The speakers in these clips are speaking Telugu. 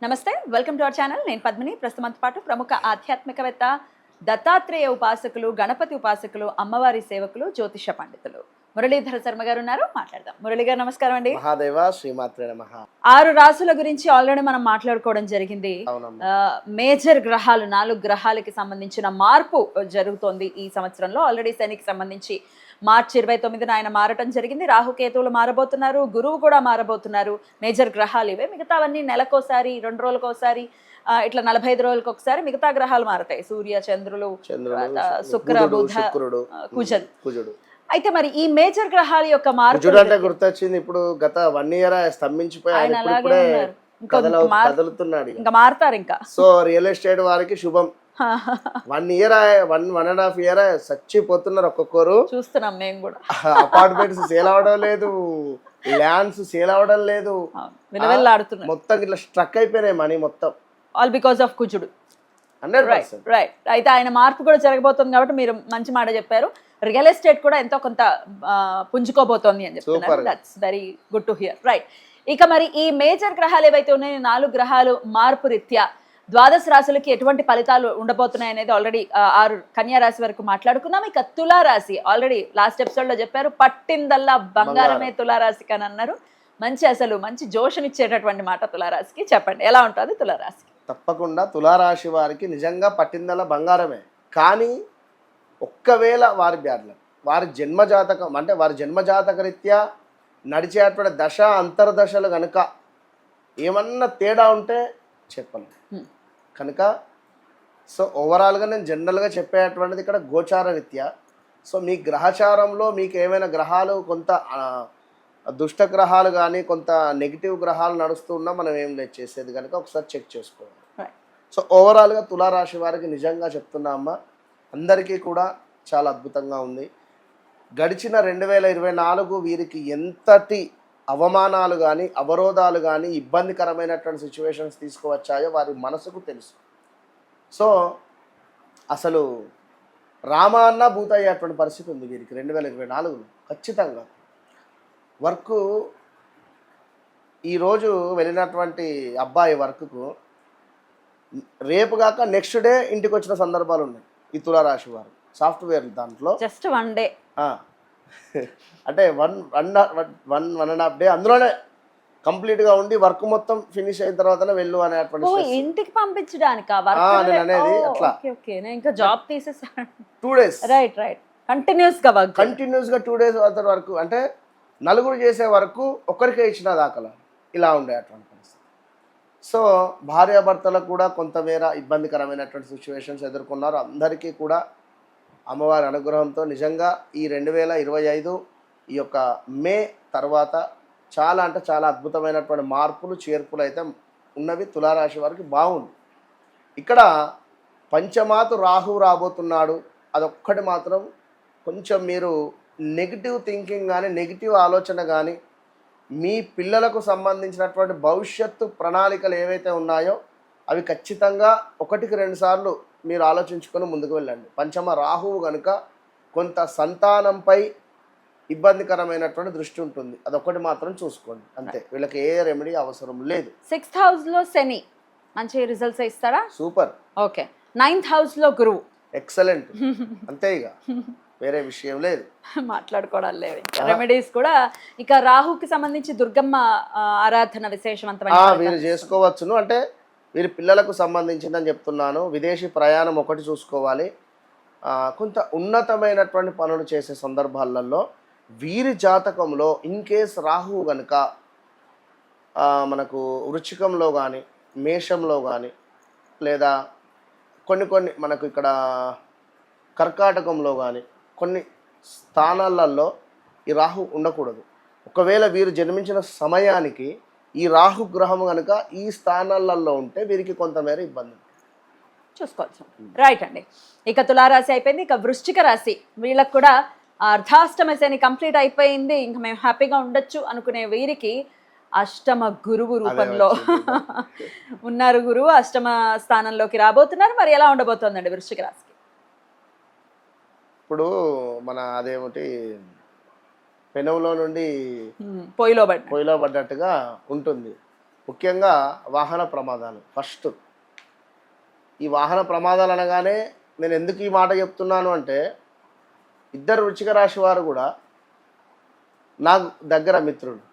నమస్తే వెల్కమ్ టు అవర్ ఛానల్. నేను పద్మిని. ప్రస్తుతంతో పాటు ప్రముఖ ఆధ్యాత్మికవేత్త, దత్తాత్రేయ ఉపాసకులు, గణపతి ఉపాసకులు, అమ్మవారి సేవకులు, జ్యోతిష పండితులు మురళీధర శర్మ గారు ఉన్నారు. మాట్లాడదాం. మురళి గారు నమస్కారం అండి. మహాదేవ శ్రీమాత్రే నమః. 6 రాసుల గురించి ఆల్రెడీ మనం మాట్లాడుకోవడం జరిగింది. మేజర్ గ్రహాలు 4 గ్రహాలకి సంబంధించిన మార్పు జరుగుతోంది ఈ సంవత్సరంలో. ఆల్రెడీ శనికి సంబంధించి మార్చి 29న ఆయన మారటం జరిగింది. రాహుకేతువులు మారబోతున్నారు, గురువు కూడా మారబోతున్నారు. మేజర్ గ్రహాలు ఇవే. మిగతావన్నీ నెలకోసారి, 2 రోజులకోసారి, ఇట్లా 45 రోజులకు ఒకసారి మిగతా గ్రహాలు మారతాయి. సూర్య, చంద్రులు, శుక్ర, బుధ, కుజుడు. అయితే మరి ఈ మేజర్ గ్రహాల యొక్క మార్పు అంటే గుర్తొచ్చింది. ఇప్పుడు గత 1 ఇయర్ స్తంభించిపోయి ఆయన కదులుతున్నాడు. ఇంకా మారుతారు. ఇంకా సో రియల్ ఎస్టేట్ వారికి శుభం. 1 ఇయర్ 1.5 ఇయర్ చచ్చిపోతున్నారు ఒక్కొక్కరు. చూస్తున్నాం మేము కూడా. అపార్ట్మెంట్స్ సేల్ అవడం లేదు, ల్యాండ్స్ సేల్ అవడం లేదు, మొత్తం ఇట్లా స్ట్రక్ అయిపోయినాయి మనీ మొత్తం. ఆల్ బికాస్ ఆఫ్ కుజుడు. 100%. రైట్. అయితే ఆయన మార్పు కూడా జరగబోతుంది కాబట్టి మీరు మంచి మాట చెప్పారు. రియల్ ఎస్టేట్ కూడా ఎంతో కొంత పుంజుకోబోతోంది అని చెప్తున్నారు. That's very good to hear. Right. ఇక మరి ఈ మేజర్ గ్రహాలు ఏవైతే ఉన్నాయో 4 గ్రహాలు మార్పు రీత్యా ద్వాదశ రాశులకి ఎటువంటి ఫలితాలు ఉండబోతున్నాయి అనేది ఆల్రెడీ 6 కన్యా రాశి వరకు మాట్లాడుకున్నాం. ఇక తులారాశి ఆల్రెడీ లాస్ట్ ఎపిసోడ్ లో చెప్పారు, పట్టిందల్లా బంగారమే తులారాశికి అని అన్నారు. మంచి జోషనిచ్చేటటువంటి మాట తులారాశికి. చెప్పండి ఎలా ఉంటుంది తులారాశికి? తప్పకుండా తులారాశి వారికి నిజంగా పట్టిందల్లా బంగారమే. కానీ ఒక్కవేళ వారి బ్యాడ్లం, వారి జన్మజాతకం అంటే వారి జన్మజాతక రీత్యా నడిచేటువంటి దశ అంతర్దశలు కనుక ఏమన్నా తేడా ఉంటే చెప్పను కనుక. సో ఓవరాల్గా నేను జనరల్గా చెప్పేటువంటిది ఇక్కడ గోచార రీత్యా. సో మీ గ్రహచారంలో మీకు ఏమైనా గ్రహాలు కొంత దుష్ట గ్రహాలు కానీ కొంత నెగిటివ్ గ్రహాలు నడుస్తూ ఉన్నా మనం ఏం లేదు చేసేది కనుక ఒకసారి చెక్ చేసుకోవాలి. సో ఓవరాల్గా తులారాశి వారికి నిజంగా చెప్తున్నా అమ్మ, అందరికీ కూడా చాలా అద్భుతంగా ఉంది. గడిచిన 2024 వీరికి ఎంతటి అవమానాలు కానీ అవరోధాలు కానీ ఇబ్బందికరమైనటువంటి సిచ్యువేషన్స్ తీసుకువచ్చాయో వారి మనసుకు తెలుసు. సో అసలు రామాన్న భూత అయ్యేటువంటి పరిస్థితి ఉంది వీరికి 2024లో. ఖచ్చితంగా వర్క్ ఈరోజు వెళ్ళినటువంటి అబ్బాయి వర్క్కు రేపు కాక నెక్స్ట్ డే ఇంటికి వచ్చిన సందర్భాలు ఉన్నాయి ఈ తులారాశి వారు. సాఫ్ట్వేర్ దాంట్లో జస్ట్ 1 డే అంటే 1.5 డే అందులోనే కంప్లీట్గా ఉండి వర్క్ మొత్తం ఫినిష్ అయిన తర్వాతనే వెళ్ళు అనేటువంటి ఇంటికి పంపించడానికి నేను అనేది అట్లా. ఇంకా జాబ్ తీసేసాను 2 days. రైట్. కంటిన్యూస్ గా 2 days వరకు అంటే నలుగురు చేసే వరకు ఒక్కరికే ఇచ్చిన దాఖలా ఇలా ఉండేటువంటి పరిస్థితి. సో భార్యాభర్తలకు కూడా కొంతమేర ఇబ్బందికరమైనటువంటి సిచ్యువేషన్స్ ఎదుర్కొన్నారు. అందరికీ కూడా అమ్మవారి అనుగ్రహంతో నిజంగా ఈ 2025 ఈ యొక్క మే తర్వాత చాలా అంటే చాలా అద్భుతమైనటువంటి మార్పులు చేర్పులు అయితే ఉన్నవి. తులారాశి వారికి బాగుంది. ఇక్కడ పంచమాతు రాహు రాబోతున్నాడు. అదొక్కటి మాత్రం కొంచెం మీరు నెగిటివ్ థింకింగ్ కానీ నెగిటివ్ ఆలోచన కానీ మీ పిల్లలకు సంబంధించినటువంటి భవిష్యత్తు ప్రణాళికలు ఏవైతే ఉన్నాయో అవి ఖచ్చితంగా 1కి 2 సార్లు మీరు ఆలోచించుకొని ముందుకు వెళ్ళండి. పంచమ రాహువు కనుక కొంత సంతానంపై ఇబ్బందికరమైనటువంటి దృష్టి ఉంటుంది. అదొకటి మాత్రం చూసుకోండి అంతే. వీళ్ళకి ఏ రెమెడీ అవసరం లేదు. 6th house లో శని మంచి రిజల్ట్స్ ఇస్తారా? సూపర్. ఓకే. 9th house లో గురువు ఎక్సలెంట్. అంతే, ఇక వేరే విషయం లేదు, మాట్లాడుకోవడం లేదు. రెమెడీస్ కూడా ఇక రాహుకి సంబంధించి దుర్గమ్మ ఆరాధన విశేషవంతమైన వీరు చేసుకోవచ్చును. అంటే వీరి పిల్లలకు సంబంధించిందని చెప్తున్నాను. విదేశీ ప్రయాణం ఒకటి చూసుకోవాలి. కొంత ఉన్నతమైనటువంటి పనులు చేసే సందర్భాలలో వీరి జాతకంలో ఇన్ కేస్ రాహువు కనుక మనకు వృశ్చికంలో కానీ మేషంలో కానీ లేదా కొన్ని మనకు ఇక్కడ కర్కాటకంలో కానీ కొన్ని స్థానాలలో ఈ రాహు ఉండకూడదు. ఒకవేళ వీరు జన్మించిన సమయానికి ఈ రాహు గ్రహం కనుక ఈ స్థానాలలో ఉంటే వీరికి కొంతమేర ఇబ్బంది చూసుకోవచ్చు. రైట్ అండి. ఇక తులారాశి అయిపోయింది. ఇక వృశ్చిక రాశి వీళ్ళకి కూడా అర్ధాష్టమ శని కంప్లీట్ అయిపోయింది. ఇంకా మేము హ్యాపీగా ఉండొచ్చు అనుకునే వీరికి అష్టమ గురువు రూపంలో ఉన్నారు. గురువు అష్టమ స్థానంలోకి రాబోతున్నారు. మరి ఎలా ఉండబోతోందండి వృశ్చిక రాశికి? ఇప్పుడు మన అదేమిటి పెనంలో నుండి పొయ్యిలో పడ్డట్టుగా ఉంటుంది. ముఖ్యంగా వాహన ప్రమాదాలు ఫస్ట్. ఈ వాహన ప్రమాదాలు అనగానే నేను ఎందుకు ఈ మాట చెప్తున్నాను అంటే, ఇద్దరు వృశ్చిక రాశి వారు కూడా నాకు దగ్గర మిత్రులు.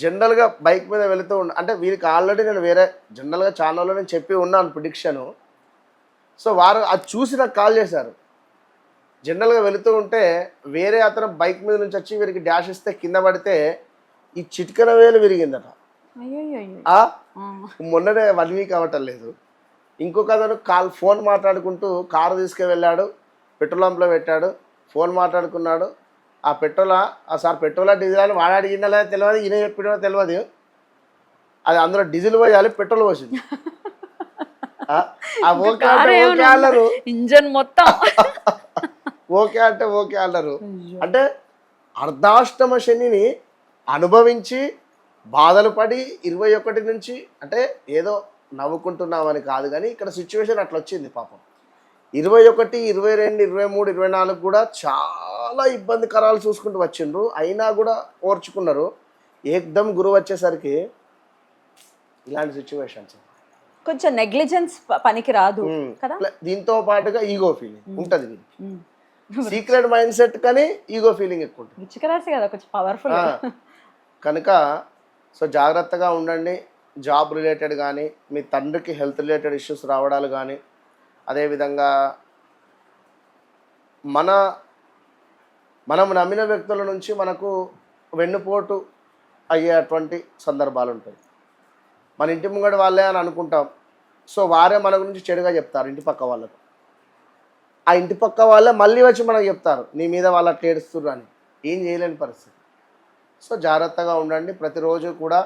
జనరల్గా బైక్ మీద వెళుతూ అంటే వీరికి ఆల్రెడీ నేను వేరే జనరల్గా ఛానల్లో నేను చెప్పి ఉన్నాను ప్రిడిక్షను. సో వారు అది చూసి నాకు కాల్ చేశారు. జనరల్గా వెళుతూ ఉంటే వేరే అతను బైక్ మీద నుంచి వచ్చి వీరికి డాష్ ఇస్తే కింద పడితే ఈ చిటికన వేలు విరిగిందట. మొన్ననే 1 వీక్ అవ్వటం లేదు. ఇంకొక అతను ఫోన్ మాట్లాడుకుంటూ కారు తీసుకువెళ్ళాడు, పెట్రోల్ పంప్లో పెట్టాడు, ఫోన్ మాట్లాడుకున్నాడు. ఆ పెట్రోలా సార్ పెట్రోలా డీజిల్ అని వాడు అడిగిందా తెలియదు, ఈయన చెప్పినా తెలియదు. అది అందులో డీజిల్ పోయాలి, పెట్రోల్ పోసింది. ఓకే అంటే ఓకే అన్నారు, ఇంజన్ మొత్తం ఓకే అంటే ఓకే అన్నారు. అంటే అర్ధాష్టమ శనిని అనుభవించి బాధలు పడి 21 నుంచి, అంటే ఏదో నవ్వుకుంటున్నామని కాదు కానీ ఇక్కడ సిచ్యువేషన్ అట్లా వచ్చింది పాపం. 21, 22, 23, 24 కూడా చాలా ఇబ్బందికరాలు చూసుకుంటూ వచ్చిండ్రు. అయినా కూడా ఓర్చుకున్నారు. ఏకదమ్ గురువు వచ్చేసరికి ఇలాంటి సిచ్యువేషన్స్ కొంచెం నెగ్లిజెన్స్ పనికి రాదు కదా. దీంతో పాటుగా ఈగో ఫీలింగ్ ఉంటుంది వీళ్ళకి. సీక్రెట్ మైండ్ సెట్ కానీ ఈగో ఫీలింగ్ ఎక్కువ ఉంటుంది. వృశ్చిక రాశి కదా, కొంచెం పవర్ఫుల్ కనుక సో జాగ్రత్తగా ఉండండి. జాబ్ రిలేటెడ్ కానీ, మీ తండ్రికి హెల్త్ రిలేటెడ్ ఇష్యూస్ రావడాలు కానీ, అదేవిధంగా మనం నమ్మిన వ్యక్తుల నుంచి మనకు వెన్నుపోటు అయ్యేటువంటి సందర్భాలు ఉంటాయి. మన ఇంటి ముంగడి వాళ్ళే అని అనుకుంటాం. సో వారే మన గురించి చెడుగా చెప్తారు ఇంటి పక్క వాళ్ళకు. ఆ ఇంటి పక్క వాళ్ళే మళ్ళీ వచ్చి మనకు చెప్తారు నీ మీద వాళ్ళు అట్లా ఏడుస్తుర్రు అని. ఏం చేయలేని పరిస్థితి. సో జాగ్రత్తగా ఉండండి. ప్రతిరోజు కూడా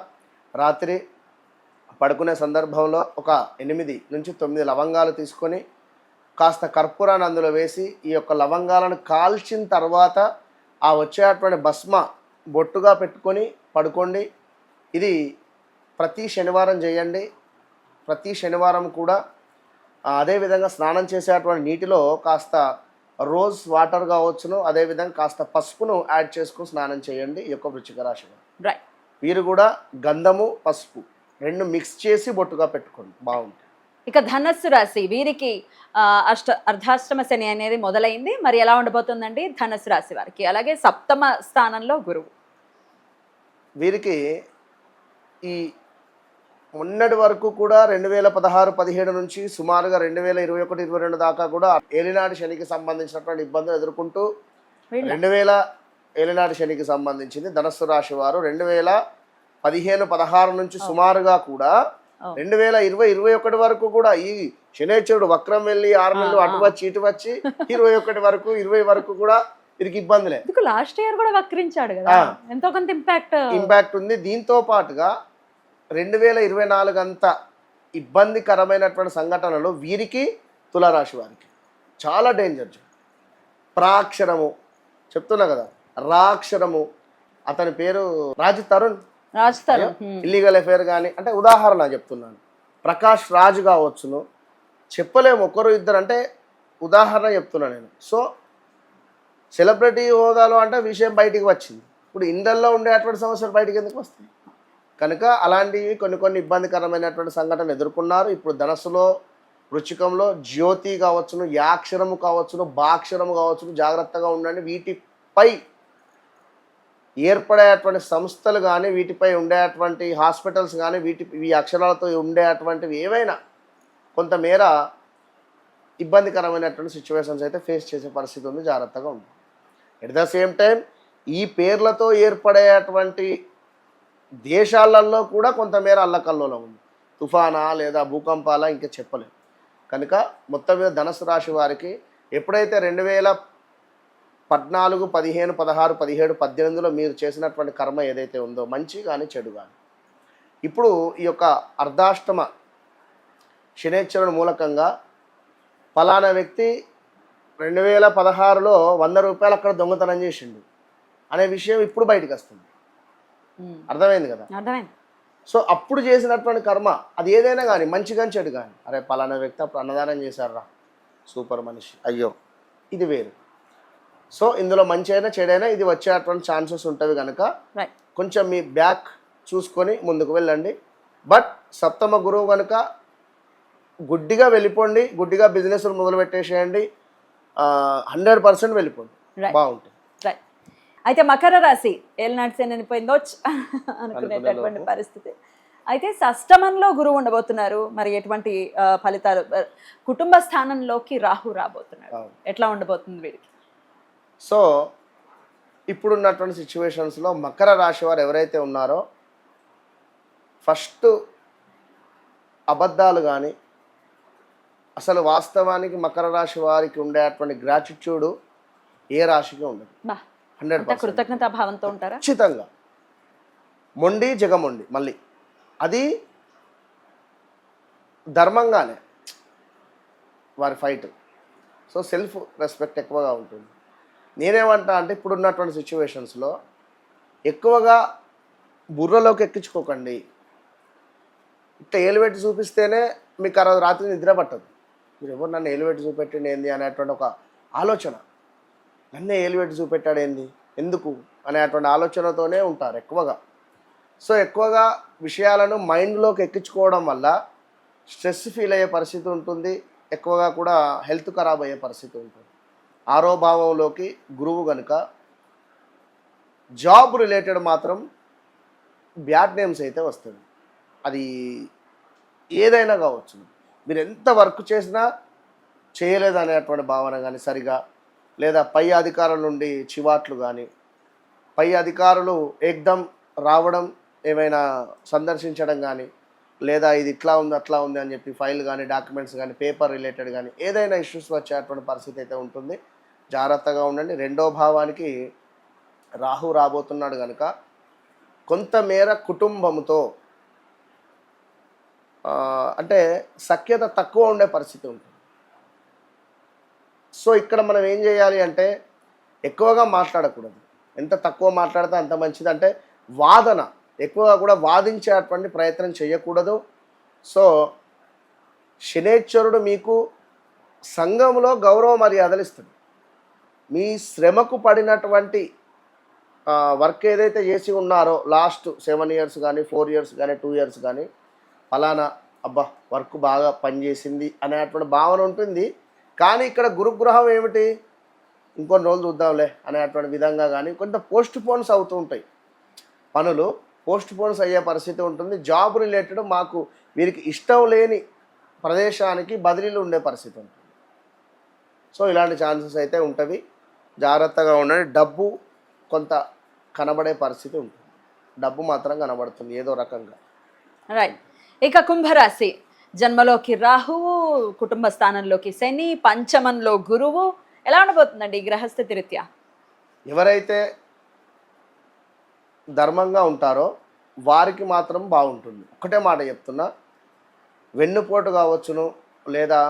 రాత్రి పడుకునే సందర్భంలో ఒక 8 నుంచి 9 లవంగాలు తీసుకొని కాస్త కర్పూరాన్ని అందులో వేసి ఈ యొక్క లవంగాలను కాల్చిన తర్వాత ఆ వచ్చేటువంటి భస్మ బొట్టుగా పెట్టుకొని పడుకోండి. ఇది ప్రతి శనివారం చేయండి. ప్రతి శనివారం కూడా అదేవిధంగా స్నానం చేసేటువంటి నీటిలో కాస్త రోజ్ వాటర్ కావచ్చును, అదేవిధంగా కాస్త పసుపును యాడ్ చేసుకుని స్నానం చేయండి. ఈ యొక్క వృశ్చిక రాశి రైట్. వీరు కూడా గంధము పసుపు 2 మిక్స్ చేసి బొట్టుగా పెట్టుకోండి, బాగుంటుంది. ఇక ధనస్సు రాశి వీరికి అర్ధాష్టమ శని అనేది మొదలైంది. మరి ఎలా ఉండబోతుందండి ధనస్సు రాశి వారికి? అలాగే సప్తమ స్థానంలో గురువు. వీరికి ఈ మొన్నటి వరకు కూడా 2016-17 నుంచి సుమారుగా 2021-22 దాకా కూడా ఏలినాటి శనికి సంబంధించినటువంటి ఇబ్బందులు ఎదుర్కొంటూ 2000 ఏలినాటి శనికి సంబంధించింది ధనస్సు రాశి వారు 2015-16 నుంచి సుమారుగా కూడా 2020-21 వరకు కూడా ఈ శనేశ్వరుడు వక్రం వెళ్ళి 6 నెలలు అటు వచ్చి ఇటు వచ్చి 21 వరకు 20 వరకు కూడా వీరికి ఇబ్బందులే. లాస్ట్ ఇయర్ కూడా వక్రించాడు కదా, ఎంతో కొంత ఇంపాక్ట్ ఉంది. దీంతో పాటుగా 2024 అంత ఇబ్బందికరమైనటువంటి సంఘటనలు వీరికి తులారాశి వారికి చాలా డేంజర్. ప్రాక్షరము చెప్తున్నా కదా, రాక్షరము. అతని పేరు రాజ్ తరుణ్. ఇల్లీగల్ అఫేర్ కానీ, అంటే ఉదాహరణ చెప్తున్నాను. ప్రకాష్ రాజ్ కావచ్చును, చెప్పలేము ఒకరు ఇద్దరు, అంటే ఉదాహరణ చెప్తున్నా నేను. సో సెలబ్రిటీ హోదాలో అంటే విషయం బయటికి వచ్చింది. ఇప్పుడు ఇండల్లో ఉండేటువంటి సమస్యలు బయటికి ఎందుకు వస్తాయి? కనుక అలాంటివి కొన్ని ఇబ్బందికరమైనటువంటి సంఘటనలు ఎదుర్కొన్నారు. ఇప్పుడు ధనస్సులో వృశ్చికంలో జ్యోతి కావచ్చును, యాక్షరము కావచ్చును, బాక్షరము కావచ్చును, జాగ్రత్తగా ఉండండి. వీటిపై ఏర్పడేటువంటి సంస్థలు కానీ, వీటిపై ఉండేటువంటి హాస్పిటల్స్ కానీ, ఈ అక్షరాలతో ఉండేటువంటివి ఏవైనా కొంతమేర ఇబ్బందికరమైనటువంటి సిచ్యువేషన్స్ అయితే ఫేస్ చేసే పరిస్థితి ఉంది. జాగ్రత్తగా ఉంది. ఎట్ ద సేమ్ టైం ఈ పేర్లతో ఏర్పడేటువంటి దేశాలలో కూడా కొంతమేర అల్లకల్లోలం ఉంది. తుఫానా లేదా భూకంపాల ఇంకా చెప్పలేము. కనుక మొత్తం మీద ధనుసు రాశి వారికి ఎప్పుడైతే 2014, 15, 16, 17, 18లో మీరు చేసినటువంటి కర్మ ఏదైతే ఉందో, మంచి కానీ చెడు కానీ, ఇప్పుడు ఈ యొక్క అర్ధాష్టమ శనేశ్వరుని మూలకంగా ఫలానా వ్యక్తి 2016లో 100 రూపాయలు అక్కడ దొంగతనం చేసిండు అనే విషయం ఇప్పుడు బయటకు వస్తుంది. అర్థమైంది కదా? అర్థమైంది. సో అప్పుడు చేసినటువంటి కర్మ అది ఏదైనా కానీ, మంచి కానీ చెడు కానీ, అరే పలానా వ్యక్తి అప్పుడు అన్నదానం చేశారా, సూపర్ మనిషి, అయ్యో ఇది వేరు. సో ఇందులో మంచి అయినా చెడైనా ఇది వచ్చేటువంటి ఛాన్సెస్ ఉంటుంది. కనుక కొంచెం మీ బ్యాక్ చూసుకొని ముందుకు వెళ్ళండి. బట్ సప్తమ గురువు కనుక గుడ్డిగా వెళ్ళిపోండి, గుడ్డిగా బిజినెస్ మొదలు పెట్టేసేయండి, 100% వెళ్ళిపోండి, Right. బాగుంటుంది. రైట్. అయితే మకర రాశి ఏలినాటి శని అనిపోయిందో అనుకునేటటువంటి పరిస్థితి. అయితే షష్టమంలో గురువు ఉండబోతున్నారు, మరి ఎటువంటి ఫలితాలు? కుటుంబ స్థానంలోకి రాహు రాబోతున్నారు, అవును. ఎట్లా ఉండబోతుంది వీరికి? సో ఇప్పుడున్నటువంటి సిచ్యువేషన్స్లో మకర రాశి వారు ఎవరైతే ఉన్నారో ఫస్ట్ అబద్ధాలు కానీ, అసలు వాస్తవానికి మకర రాశి వారికి ఉండేటువంటి గ్రాటిట్యూడ్ ఏ రాశికి ఉండదు. 100% కృతజ్ఞతా భావంతో ఉంటారా? ఖచ్చితంగా. మొండి జగమొండి, మళ్ళీ అది ధర్మంగానే వారి ఫైట్. సో సెల్ఫ్ రెస్పెక్ట్ ఎక్కువగా ఉంటుంది. నేనేమంటా అంటే ఇప్పుడున్నటువంటి సిచ్యువేషన్స్లో ఎక్కువగా బుర్రలోకి ఎక్కించుకోకండి. ఇట్లా ఏలువెట్టి చూపిస్తేనే మీకు ఆ రోజు రాత్రి నిద్ర పట్టదు. మీరు ఎవరు నన్ను ఏలువెట్టి చూపెట్టింది ఏంది అనేటువంటి ఒక ఆలోచన, నన్నే ఏలువెట్టి చూపెట్టాడు ఏంది, ఎందుకు అనేటువంటి ఆలోచనతోనే ఉంటారు ఎక్కువగా. సో ఎక్కువగా విషయాలను మైండ్లోకి ఎక్కించుకోవడం వల్ల స్ట్రెస్ ఫీల్ అయ్యే పరిస్థితి ఉంటుంది, ఎక్కువగా కూడా హెల్త్ ఖరాబ్ అయ్యే పరిస్థితి ఉంటుంది. ఆరో భావంలోకి గురువు కనుక జాబ్ రిలేటెడ్ మాత్రం బ్యాడ్ నేమ్స్ అయితే వస్తుంది. అది ఏదైనా కావచ్చు, మీరు ఎంత వర్క్ చేసినా చేయలేదు అనేటువంటి భావన కానీ సరిగా, లేదా పై అధికారుల నుండి చివాట్లు కానీ, పై అధికారులు ఏకదం రావడం, ఏమైనా సందర్శించడం కానీ, లేదా ఇది ఇట్లా ఉంది అట్లా ఉంది అని చెప్పి ఫైల్ కానీ, డాక్యుమెంట్స్ కానీ, పేపర్ రిలేటెడ్ కానీ ఏదైనా ఇష్యూస్ వచ్చేటువంటి పరిస్థితి అయితే ఉంటుంది. జాగ్రత్తగా ఉండండి. రెండో భావానికి రాహు రాబోతున్నాడు కనుక కొంతమేర కుటుంబంతో అంటే సఖ్యత తక్కువ ఉండే పరిస్థితి ఉంటుంది. సో ఇక్కడ మనం ఏం చేయాలి అంటే ఎక్కువగా మాట్లాడకూడదు. ఎంత తక్కువ మాట్లాడితే అంత మంచిది. అంటే వాదన ఎక్కువగా కూడా వాదించేటువంటి ప్రయత్నం చేయకూడదు. సో శనేశ్వరుడు మీకు సంఘంలో గౌరవ మర్యాదలు ఇస్తాడు. మీ శ్రమకు పడినటువంటి వర్క్ ఏదైతే చేసి ఉన్నారో లాస్ట్ 7 years కానీ 4 years కానీ 2 years కానీ, ఫలానా అబ్బా వర్క్ బాగా పనిచేసింది అనేటువంటి భావన ఉంటుంది. కానీ ఇక్కడ గురుగ్రహం ఏమిటి, ఇంకొన్ని రోజులు చూద్దాంలే అనేటువంటి విధంగా కానీ కొంత పోస్ట్ పోన్స్ అవుతూ ఉంటాయి. పనులు పోస్ట్ పోన్స్ అయ్యే పరిస్థితి ఉంటుంది. జాబ్ రిలేటెడ్ మాకు వీరికి ఇష్టం లేని ప్రదేశానికి బదిలీలు ఉండే పరిస్థితి ఉంటుంది. సో ఇలాంటి ఛాన్సెస్ అయితే ఉంటవి. జాగ్రత్తగా ఉండండి. డబ్బు కొంత కనబడే పరిస్థితి ఉంటుంది. డబ్బు మాత్రం కనబడుతుంది ఏదో రకంగా. రైట్. ఇక కుంభరాశి జన్మలోకి రాహువు, కుటుంబ స్థానంలోకి శని, పంచమంలో గురువు, ఎలా ఉండబోతుందండి గ్రహస్థితి రీత్యా? ఎవరైతే ధర్మంగా ఉంటారో వారికి మాత్రం బాగుంటుంది. ఒకటే మాట చెప్తున్నా, వెన్నుపోటు కావచ్చును, లేదా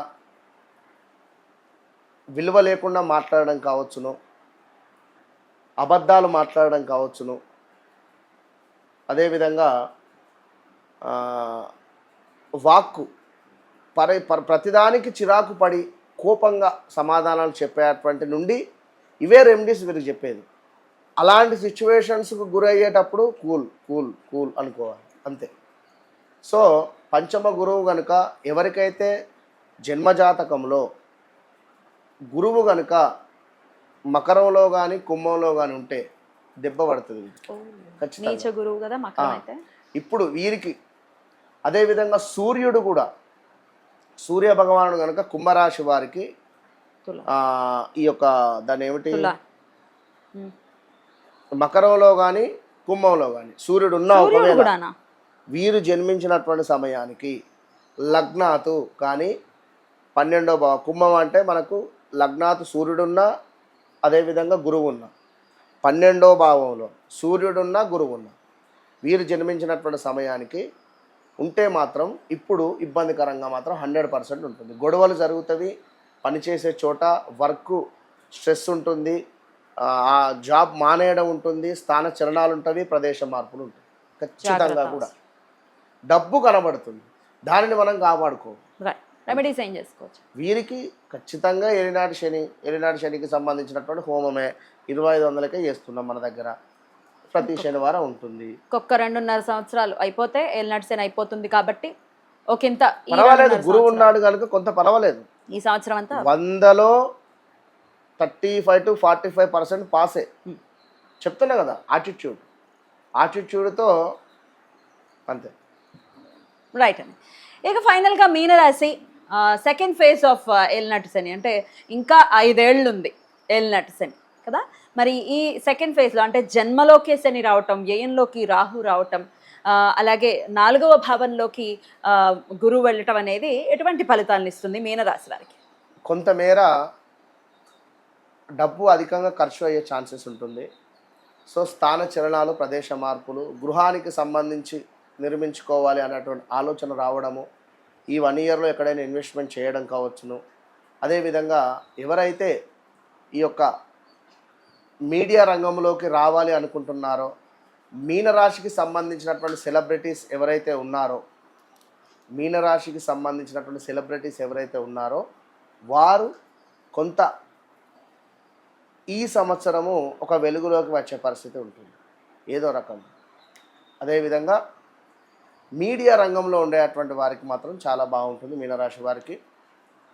విలువ లేకుండా మాట్లాడడం కావచ్చును, అబద్ధాలు మాట్లాడడం కావచ్చును, అదేవిధంగా వాక్కు ప్రతిదానికి చిరాకు పడి కోపంగా సమాధానాలు చెప్పేటువంటి నుండి ఇవే రెమెడీస్ వీరికి చెప్పేది. అలాంటి సిచ్యువేషన్స్కు గురయ్యేటప్పుడు కూల్ కూల్ కూల్ అనుకోవాలి, అంతే. సో పంచమ గురువు కనుక ఎవరికైతే జన్మజాతకంలో గురువు కనుక మకరంలో కానీ కుంభంలో కానీ ఉంటే దెబ్బ పడుతుంది ఖచ్చితంగా. గురువు కదా మకరం అయితే. ఇప్పుడు వీరికి అదేవిధంగా సూర్యుడు కూడా, సూర్య భగవానుడు కనుక కుంభరాశి వారికి ఈ యొక్క దాన్ని ఏమిటి మకరంలో కానీ కుంభంలో కానీ సూర్యుడు ఉన్న ఒకవేళ వీరు జన్మించినటువంటి సమయానికి లగ్నాతు కానీ 12వ భావం, కుంభం అంటే మనకు లగ్నాతు సూర్యుడున్నా అదేవిధంగా గురువు ఉన్న 12వ భావంలో సూర్యుడున్నా గురువు ఉన్న వీరు జన్మించినటువంటి సమయానికి ఉంటే మాత్రం ఇప్పుడు ఇబ్బందికరంగా మాత్రం 100% ఉంటుంది. గొడవలు జరుగుతాయి, పనిచేసే చోట వర్క్ స్ట్రెస్ ఉంటుంది, ఆ జాబ్ మానేయడం ఉంటుంది, స్థాన చలనాలు ఉంటాయి, ప్రదేశ మార్పులు ఉంటాయి. ఖచ్చితంగా కూడా డబ్బు కనబడుతుంది, దానిని మనం కాపాడుకోవాలి. రెమెడీస్ ఏం చేసుకోవచ్చు? వీరికి ఖచ్చితంగా ఏలినాటి శనికి సంబంధించినటువంటి హోమమే 2500కే చేస్తున్నాం మన దగ్గర. ప్రతి శనివారం ఉంటుంది. ఒక్క 2.5 సంవత్సరాలు అయిపోతే ఏలినాటి అయిపోతుంది కాబట్టి ఒకంత పర్వాలేదు, గురువు ఉన్నాడు కనుక కొంత పర్వాలేదు. ఈ సంవత్సరం అంతా 100లో 35 to 45% పాసే. చెప్తున్నా కదా, ఆటిట్యూడ్తో అంతే. రైట్ అండి. ఇక ఫైనల్గా మీనరాశి సెకండ్ ఫేజ్ ఆఫ్ ఏలినాటి శని, అంటే ఇంకా 5 ఏళ్ళు ఉంది ఏలినాటి శని కదా. మరి ఈ సెకండ్ ఫేజ్లో అంటే జన్మలోకే శని రావటం, వ్యయంలోకి రాహు రావటం, అలాగే 4వ భావంలోకి గురువు వెళ్ళటం అనేది ఎటువంటి ఫలితాలను ఇస్తుంది మీనరాశి వారికి? కొంతమేర డబ్బు అధికంగా ఖర్చు అయ్యే ఛాన్సెస్ ఉంటుంది. సో స్థాన చలనాలు, ప్రదేశ మార్పులు, గృహానికి సంబంధించి నిర్మించుకోవాలి అనేటువంటి ఆలోచన రావడము, ఈ 1 ఇయర్లో ఎక్కడైనా ఇన్వెస్ట్మెంట్ చేయడం కావచ్చును. అదేవిధంగా ఎవరైతే ఈ యొక్క మీడియా రంగంలోకి రావాలి అనుకుంటున్నారో, మీనరాశికి సంబంధించినటువంటి సెలబ్రిటీస్ ఎవరైతే ఉన్నారో వారు కొంత ఈ సంవత్సరము ఒక వెలుగులోకి వచ్చే పరిస్థితి ఉంటుంది ఏదో రకం. అదేవిధంగా మీడియా రంగంలో ఉండేటువంటి వారికి మాత్రం చాలా బాగుంటుంది. మీనరాశి వారికి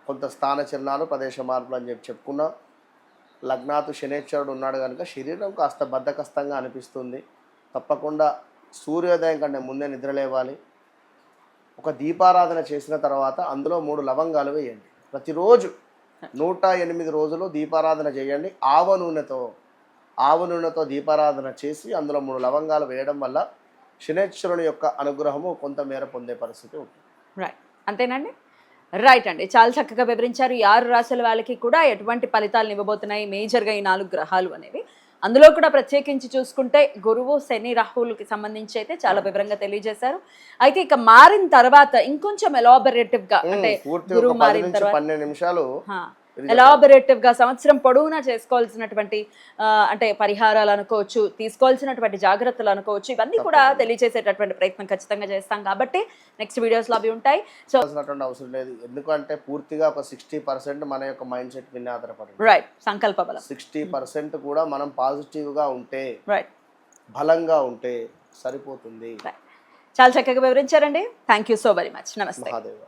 కొంత స్థాన చలనాలు, ప్రదేశ మార్పులు అని చెప్పుకున్నాం. లగ్నాతు శనేశ్వరుడు ఉన్నాడు కనుక శరీరం కాస్త బద్ధకస్తంగా అనిపిస్తుంది. తప్పకుండా సూర్యోదయం కంటే ముందే నిద్రలేవాలి. ఒక దీపారాధన చేసిన తర్వాత అందులో 3 లవంగాలు వేయండి. ప్రతిరోజు 108 రోజులు దీపారాధన చేయండి. ఆవ నూనెతో దీపారాధన చేసి అందులో 3 లవంగాలు వేయడం వల్ల శనేశ్వరుని యొక్క అనుగ్రహము కొంతమేర పొందే పరిస్థితి ఉంటుంది. రైట్, అంతేనండి. రైట్ అండి, చాలా చక్కగా వివరించారు. ఈ 6 రాశుల వాళ్ళకి కూడా ఎటువంటి ఫలితాలను ఇవ్వబోతున్నాయి మేజర్గా ఈ 4 గ్రహాలు అనేవి. అందులో కూడా ప్రత్యేకించి చూసుకుంటే గురువు, శని, రాహువులకి సంబంధించి అయితే చాలా వివరంగా తెలియజేశారు. అయితే ఇక మారిన తర్వాత ఇంకొంచెం ఎలాబరేటివ్ గా, అంటే గురువు మారిన తర్వాత 12 నిమిషాలు ఎలాబరేటివ్ గా సంవత్సరం పొడవునా చేసుకోవాల్సినటువంటి అంటే పరిహారాలు అనుకోవచ్చు, తీసుకోవాల్సినటువంటి జాగ్రత్తలు అనుకోవచ్చు, ఇవన్నీ కూడా తెలియజేసేటటువంటి ప్రయత్నం ఖచ్చితంగా చేస్తాం. కాబట్టి నెక్స్ట్ వీడియోస్ లో అవి ఉంటాయి. సో అవసరం లేదు, ఎందుకంటే పూర్తిగా ఒక 60% మన యొక్క మైండ్ సెట్ మీద ఆధారపడి, రైట్, సంకల్ప బలం 60% కూడా మనం పాజిటివ్ గా ఉంటే, రైట్, బలంగా ఉంటే సరిపోతుంది. చాలా చక్కగా వివరించారండి. Thank you so very much. నమస్తే. మహాదేవ.